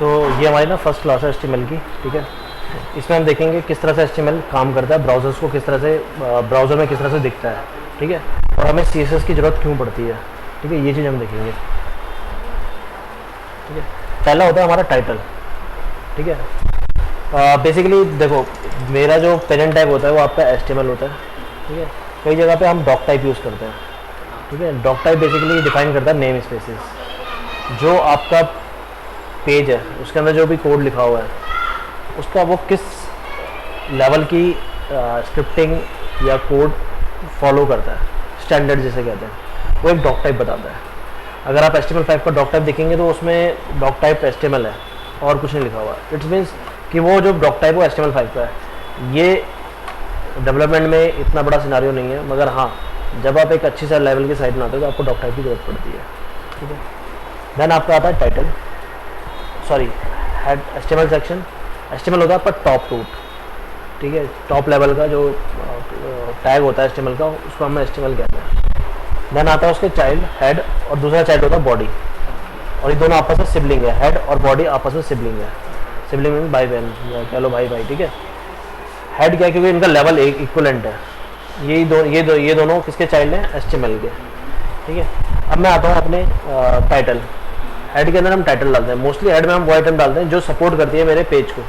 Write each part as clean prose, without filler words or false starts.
तो ये हमारी ना फर्स्ट क्लास है HTML की, ठीक है। इसमें हम देखेंगे किस तरह से HTML काम करता है, ब्राउज़र्स को किस तरह से ब्राउज़र में किस तरह से दिखता है, ठीक है, और हमें CSS की ज़रूरत क्यों पड़ती है, ठीक है, ये चीज़ हम देखेंगे, ठीक है। पहला होता है हमारा टाइटल, ठीक है। बेसिकली देखो, मेरा जो पेरेंट टैग होता है वो आपका HTML होता है, ठीक है। कई जगह पे हम डॉक टाइप यूज़ करते हैं, ठीक है। डॉक टाइप बेसिकली डिफाइन करता है नेम स्पेसेस। जो आपका पेज है उसके अंदर जो भी कोड लिखा हुआ है उसका वो किस लेवल की स्क्रिप्टिंग या कोड फॉलो करता है, स्टैंडर्ड जिसे कहते हैं, वो एक डॉक टाइप बताता है। अगर आप HTML5 का डॉक टाइप देखेंगे तो उसमें डॉक टाइप HTML है और कुछ नहीं लिखा हुआ है। इट्स मीन्स कि वो जो डॉक टाइप वो HTML5 का है। ये डेवलपमेंट में इतना बड़ा सिनारियो नहीं है, मगर हाँ, जब आप एक अच्छी सा लेवल की साइट बनाते हो तो आपको डॉक टाइप की जरूरत पड़ती है, ठीक है। देन आपका आता है title, sorry head, HTML section. HTML होता है आपका टॉप रूट, ठीक है, टॉप लेवल का जो टैग होता है HTML का, उसको हम HTML कहते हैं। देन आता है उसके चाइल्ड, हेड, और दूसरा चाइल्ड होता है बॉडी, और ये दोनों आपस में सिबलिंग है। हेड और बॉडी आपस में सिबलिंग है। सिबलिंग मीन भाई बहन, या कह लो भाई भाई, ठीक है। हेड क्या है, क्योंकि इनका लेवल एक इक्वलेंट है। ये दोनों किसके चाइल्ड हैं, HTML के, ठीक है। अब मैं आता हूँ अपने टाइटल। हेड के अंदर हम टाइटल डालते हैं, मोस्टली हेड में हम वो आइटम डालते हैं जो सपोर्ट करती है मेरे पेज को,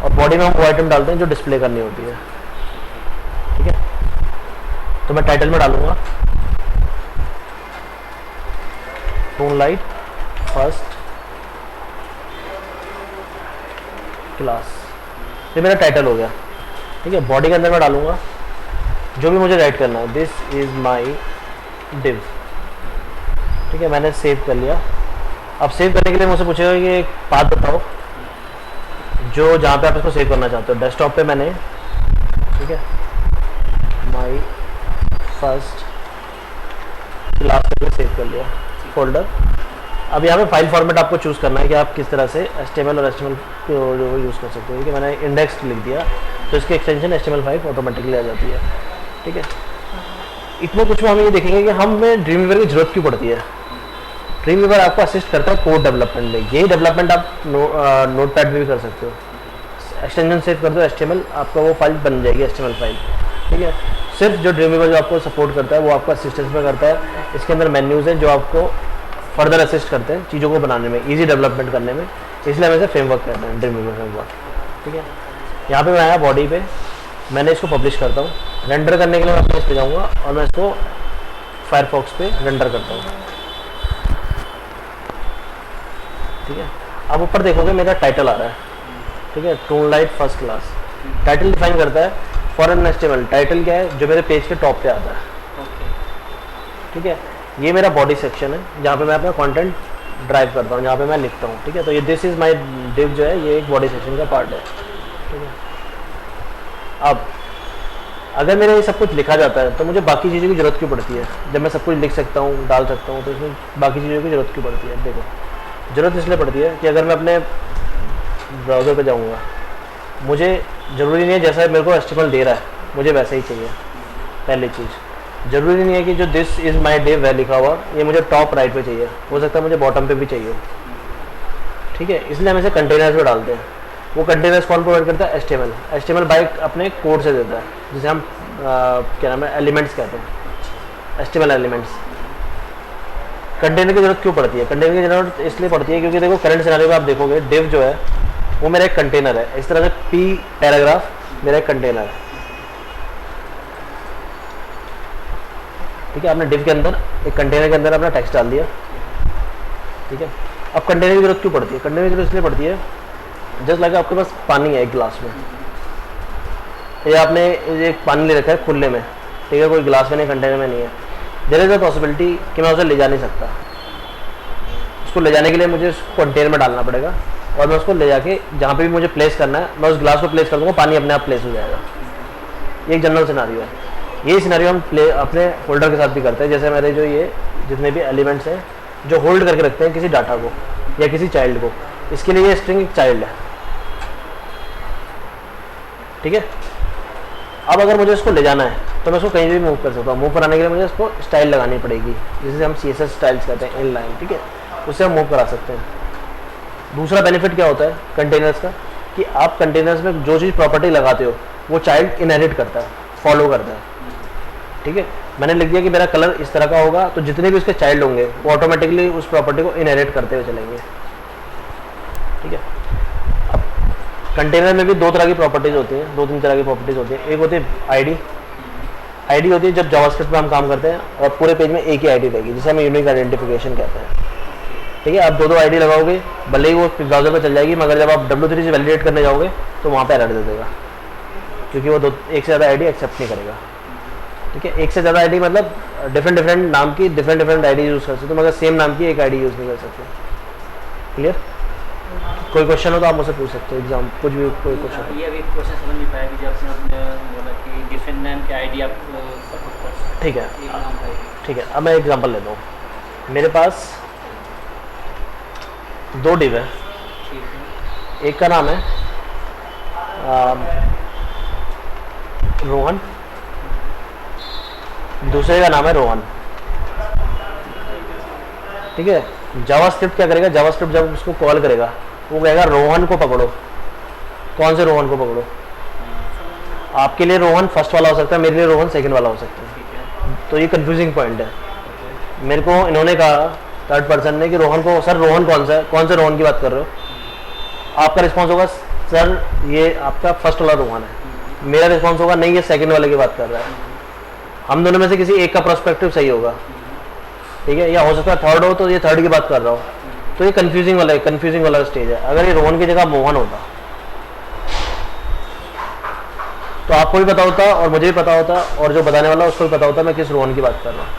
और बॉडी में हम वो आइटम डालते हैं जो डिस्प्ले करनी होती है, ठीक है। तो मैं टाइटल में डालूंगा टोन लाइट फर्स्ट क्लास, ये मेरा टाइटल हो गया, ठीक है। बॉडी के अंदर मैं डालूंगा जो भी मुझे राइट करना है, दिस इज माई डिव, ठीक है। मैंने सेव कर लिया। अब सेव करने के लिए मुझसे पूछेगा कि एक पाथ बताओ जो जहाँ पे आप इसको सेव करना चाहते हो। डेस्कटॉप पे मैंने, ठीक है, माई फर्स्ट क्लास करके सेव कर लिया फोल्डर। अब यहाँ पे फाइल फॉर्मेट आपको चूज़ करना है कि आप किस तरह से HTML और HTML को यूज़ कर सकते हो, ठीक है। मैंने इंडेक्स लिख दिया तो इसकी एक्सटेंशन HTML5 ऑटोमेटिकली आ जाती है, ठीक है। इतने कुछ में हम ये देखेंगे कि हमें ड्रीमवीवर की जरूरत क्यों पड़ती है। ड्रीमवीवर आपको असिस्ट करता है कोड डेवलपमेंट में। यही डेवलपमेंट आप नोटपैड में भी कर सकते हो। एक्सटेंशन सेव कर दो HTML, आपका वो फाइल बन जाएगी HTML फाइल, ठीक है। सिर्फ जो ड्रीमवीवर जो आपको सपोर्ट करता है वो आपको असिस्टेंस में करता है। इसके अंदर मेन्यूज़ हैं जो आपको फर्दर असिस्ट करते हैं चीज़ों को बनाने में, ईजी डेवलपमेंट करने में, इसलिए हम इसे फ्रेमवर्क कहते हैं, ड्रीमवीवर फ्रेमवर्क, ठीक है। यहाँ पे मैं आया बॉडी पे, मैंने इसको पब्लिश करता हूँ। रेंडर करने के लिए मैं अपने इस पे जाऊँगा और मैं इसको फायरफॉक्स पे रेंडर करता हूँ, ठीक है। अब ऊपर देखोगे मेरा टाइटल आ रहा है, ठीक है, tone light first class. Title define करता है फॉर एन HTML। टाइटल क्या है, जो मेरे पेज के टॉप पे आता है, ठीक है। ये मेरा बॉडी सेक्शन है जहाँ पे मैं अपना कंटेंट ड्राइव करता हूँ, जहाँ पे मैं लिखता हूँ, ठीक है। तो ये दिस इज माय डिव जो है, ये एक बॉडी सेक्शन का पार्ट है, ठीक है। अब अगर मेरा ये सब कुछ लिखा जाता है तो मुझे बाकी चीज़ों की जरूरत क्यों पड़ती है। जब मैं सब कुछ लिख सकता हूँ, डाल सकता हूँ, तो इसमें बाकी चीज़ों की जरूरत क्यों पड़ती है। देखो, ज़रूरत इसलिए पड़ती है कि अगर मैं अपने ब्राउज़र पे जाऊँगा, मुझे ज़रूरी नहीं है जैसा मेरे को HTML दे रहा है मुझे वैसे ही चाहिए। पहली चीज़, ज़रूरी नहीं है कि जो दिस इज़ माई डिव है लिखा हुआ ये मुझे टॉप राइट पे चाहिए, हो सकता है मुझे बॉटम पे भी चाहिए, ठीक है। इसलिए हम इसे कंटेनर्स में डालते हैं। वो कंटेनर्स कौन प्रोवाइड करता है, HTML बाइक अपने कोड से देता है, जिसे हम क्या नाम है, एलिमेंट्स कहते हैं, HTML एलिमेंट्स। कंटेनर की जरूरत क्यों पड़ती है, कंटेनर की जरूरत इसलिए पड़ती है क्योंकि देखो करंट सिनेरियो में आप देखोगे डिव जो है वो मेरा एक कंटेनर है। इस तरह से P पैराग्राफ मेरा एक कंटेनर है, ठीक है। आपने डिव के अंदर एक कंटेनर के अंदर अपना टेक्स्ट डाल दिया, ठीक है। अब कंटेनर की जरूरत क्यों पड़ती है, कंटेनर की जरूरत इसलिए पड़ती है जस्ट लाइक आपके पास पानी है एक गिलास में, ये आपने एक पानी ले रखा है खुले में, ठीक है, कोई गिलास में नहीं, कंटेनर में नहीं है। देयर इज अ पॉसिबिलिटी कि मैं उसे ले जा नहीं सकता। उसको ले जाने के लिए मुझे उसको कंटेनर में डालना पड़ेगा और मैं उसको ले जाके जहाँ पे भी मुझे प्लेस करना है मैं उस गिलास को प्लेस कर दूँगा, पानी अपने आप प्लेस हो जाएगा। ये एक जनरल सिनारियो है। ये सिनारियो हम अपने होल्डर के साथ भी करते हैं। जैसे मेरे जो ये जितने भी एलिमेंट्स हैं जो होल्ड करके रखते हैं किसी डाटा को या किसी चाइल्ड को, इसके लिए ये स्ट्रिंग एक चाइल्ड है, ठीक है। अब अगर मुझे इसको ले जाना है तो मैं इसको कहीं भी मूव कर सकता हूँ। मूव कराने के लिए मुझे इसको स्टाइल लगानी पड़ेगी, जिसे हम CSS स्टाइल्स कहते हैं, इन लाइन, ठीक है, उससे हम मूव करा सकते हैं। दूसरा बेनिफिट क्या होता है कंटेनर्स का, कि आप कंटेनर्स में जो चीज़ प्रॉपर्टी लगाते हो वो चाइल्ड इनहेरिट करता है, फॉलो करता है। ठीक है, मैंने लिख दिया कि मेरा कलर इस तरह का होगा, तो जितने भी उसके चाइल्ड होंगे वो ऑटोमेटिकली उस प्रॉपर्टी को इनहेरिट करते हुए चलेंगे। ठीक है, अब कंटेनर में भी दो तरह की प्रॉपर्टीज होती हैं, दो तीन तरह की प्रॉपर्टीज होती हैं। एक होती है आईडी होती है जब जावास्क्रिप्ट में हम काम करते हैं और पूरे पेज में एक ही आईडी रहेगी, जिसे हम यूनिक आइडेंटिफिकेशन कहते हैं। ठीक है, आप दो आईडी लगाओगे, भले ही वो ब्राउजर में चल जाएगी, मगर जब आप W3 से वैलिडेट करने जाओगे तो वहाँ पे एरर दे देगा, क्योंकि वो एक से ज़्यादा आईडी एक्सेप्ट नहीं करेगा। ठीक है, एक से ज़्यादा आईडी मतलब डिफरेंट नाम की डिफरेंट आईडी यूज़ कर सकते हो, मगर सेम नाम की एक आईडी यूज़ नहीं कर सकते। क्लियर? कोई क्वेश्चन हो तो आप मुझसे पूछ सकते हो, एग्जाम कुछ भी कोई क्वेश्चन। ये अभी क्वेश्चन समझ नहीं पाया कि जब आपने बोला कि डिफरेंट नाम के आईडी आप सपोर्ट कर सकते। ठीक है, एक नाम का ठीक है, अब मैं एग्जांपल लेता हूँ। मेरे पास दो डिव है, ठीक है, एक का नाम है रोहन, दूसरे का नाम है रोहन। ठीक है, जावास्क्रिप्ट क्या करेगा, जावास्क्रिप्ट जब उसको कॉल करेगा वो कहेगा रोहन को पकड़ो। कौन से रोहन को पकड़ो? आपके लिए रोहन फर्स्ट वाला हो सकता है, मेरे लिए रोहन सेकंड वाला हो सकता है। ठीक है, तो ये कंफ्यूजिंग पॉइंट है। मेरे को इन्होंने कहा थर्ड पर्सन ने कि रोहन को, सर रोहन कौन सा है, कौन से रोहन की बात कर रहे हो? आपका रिस्पॉन्स होगा सर ये आपका फर्स्ट वाला रोहन है। मेरा रिस्पॉन्स होगा नहीं, ये सेकंड वाले की बात कर रहा है। हम दोनों में से किसी एक का पर्सपेक्टिव सही होगा। ठीक है, या हो सकता है थर्ड हो तो ये थर्ड की बात कर रहा हो। तो ये कंफ्यूजिंग वाला स्टेज है। अगर ये रोहन की जगह मोहन होता तो आपको भी पता होता और मुझे भी पता होता और जो बताने वाला उसको भी पता होता मैं किस रोहन की बात कर रहा हूँ।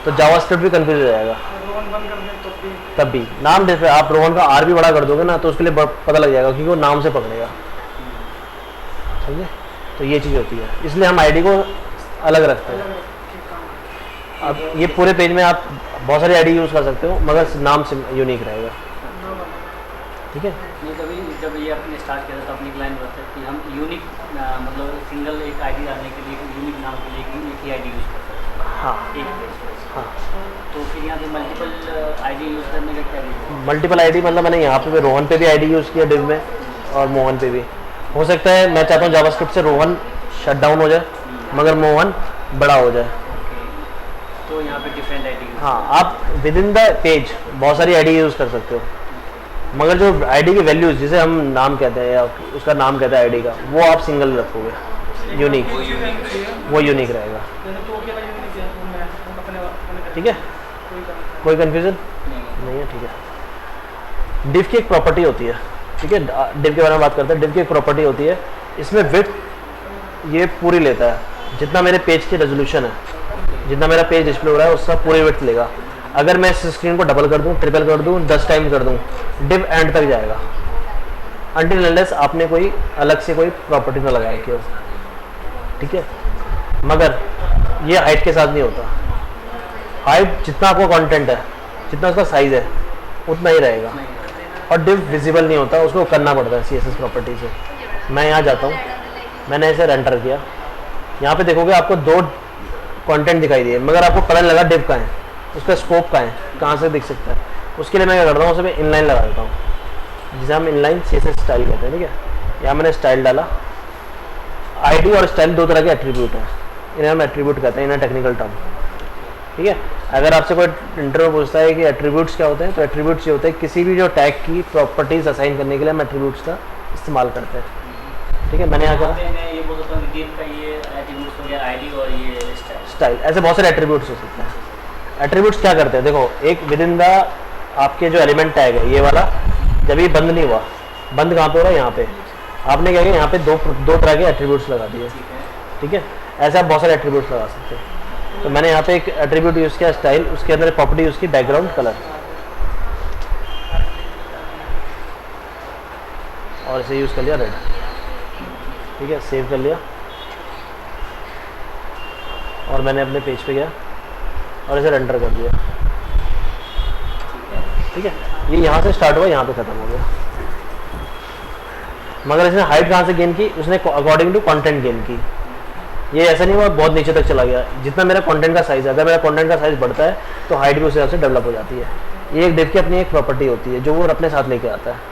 तो जावास्क्रिप्ट भी कंफ्यूज हो जाएगा तब भी। नाम आप रोहन का आर भी बड़ा कर दोगे ना तो उसके लिए पता लग जाएगा, क्योंकि वो नाम से पकड़ेगा। समझे? तो ये चीज़ होती है, इसलिए हम आईडी को अलग रखते हैं। अब ये पूरे पेज में आप बहुत सारी आईडी यूज़ कर सकते हो, मगर नाम से यूनिक रहेगा। ठीक है, नहीं कभी जब ये आपने स्टार्ट किया था तो अपनी क्लाइंट बताया कि हम यूनिक मतलब सिंगल एक आईडी डालने के लिए यूनिक नाम के लिए एक ही आईडी यूज़ कर सकते हैं। हाँ एक पेज पे। हाँ, तो फिर यहाँ पे मल्टीपल आईडी यूज़ करने का क्या रीज़न? मल्टीपल आईडी मतलब मैंने यहाँ पे रोहन पे भी आईडी यूज़ किया डिव में और मोहन पे भी। हो सकता है मैं चाहता हूँ जावास्क्रिप्ट से रोहन शट डाउन हो जाए मगर मोहन बड़ा हो जाए। तो यहाँ पे डिफरेंट आईडी। हाँ, आप विद इन द पेज बहुत सारी आईडी यूज़ कर सकते हो, मगर जो आईडी की वैल्यूज जिसे हम नाम कहते हैं या उसका नाम कहता है आईडी का, वो आप सिंगल रखोगे, यूनिक, वो यूनिक रहेगा। ठीक है, कोई कंफ्यूजन नहीं है? ठीक है, डिव की एक प्रॉपर्टी होती है। ठीक है, डिव के बारे में बात करते हैं। डिव की एक प्रॉपर्टी होती है, इसमें विड्थ ये पूरी लेता है। जितना मेरे पेज की रेजोल्यूशन है, जितना मेरा पेज डिस्प्ले हो रहा है उसका पूरी विड्थ लेगा। अगर मैं इस स्क्रीन को डबल कर दूं, ट्रिपल कर दूं, 10 टाइम कर दूं, डिव एंड तक जाएगा अनटिल अनलेस आपने कोई अलग से कोई प्रॉपर्टी ना लगाए क्यों। ठीक है, मगर ये हाइट के साथ नहीं होता। हाइट जितना आपका कंटेंट है, जितना उसका साइज है, उतना ही रहेगा। और डिव विजिबल नहीं होता, उसको करना पड़ता है CSS प्रॉपर्टी से। मैं यहाँ जाता हूँ, मैंने इसे एंटर किया, यहाँ पे देखोगे आपको दो कंटेंट दिखाई दिए, मगर आपको पता लगा डिव का है, उसका स्कोप का है, कहाँ से दिख सकता है। उसके लिए मैं क्या करता हूँ, उसे मैं इनलाइन लगा देता हूँ, जिसे हम इनलाइन CSS स्टाइल कहते हैं। ठीक है, यहाँ मैंने स्टाइल डाला। आईडी और स्टाइल दो तरह के एट्रीब्यूट हैं, इन्हें हम एट्रीब्यूट कहते हैं, इन्हें टेक्निकल टर्म। ठीक है, अगर आपसे कोई इंटरव्यू पूछता है कि एट्रीब्यूट्स क्या होते हैं, तो एट्रीब्यूट्स ये होते हैं किसी भी जो टैग की प्रॉपर्टीज असाइन करने के लिए हम एट्रीब्यूट्स का इस्तेमाल करते हैं। ठीक है, मैंने यहाँ करा मैं ये बोल सकता हूँ कि का ये एट्रीब्यूट्स हो गया, आईडी और ये स्टाइल, ऐसे बहुत सारे एट्रीब्यूट्स हो सकते हैं। एट्रीब्यूट्स क्या करते हैं, देखो, एक विद इन द आपके जो एलिमेंट टैग है, ये वाला जब ये बंद नहीं हुआ, बंद कहाँ पे हो रहा है, यहाँ पे आपने क्या किया, यहाँ पे दो तरह के एट्रीब्यूट्स लगा दिए। ठीक है, ऐसे आप बहुत सारे एट्रीब्यूट्स लगा सकते हैं। तो मैंने यहाँ पे एक एट्रीब्यूट यूज़ किया स्टाइल, उसके अंदर प्रॉपर्टी यूज़ की बैकग्राउंड कलर, और इसे यूज़ कर लिया रेड। ठीक है, सेव कर लिया और मैंने अपने पेज पे गया और इसे रेंडर कर दिया। ठीक है, ये यहाँ से स्टार्ट हुआ, यहाँ पे ख़त्म हो गया, मगर इसने हाइट कहाँ से गेन की, उसने अकॉर्डिंग टू कंटेंट गेन की। ये ऐसा नहीं हुआ बहुत नीचे तक चला गया। जितना मेरा कंटेंट का साइज़ है, अगर मेरा कंटेंट का साइज़ बढ़ता है तो हाइट भी उस हिसाब से डेवलप हो जाती है। ये एक डिव की अपनी एक प्रॉपर्टी होती है जो वो अपने साथ लेके आता है।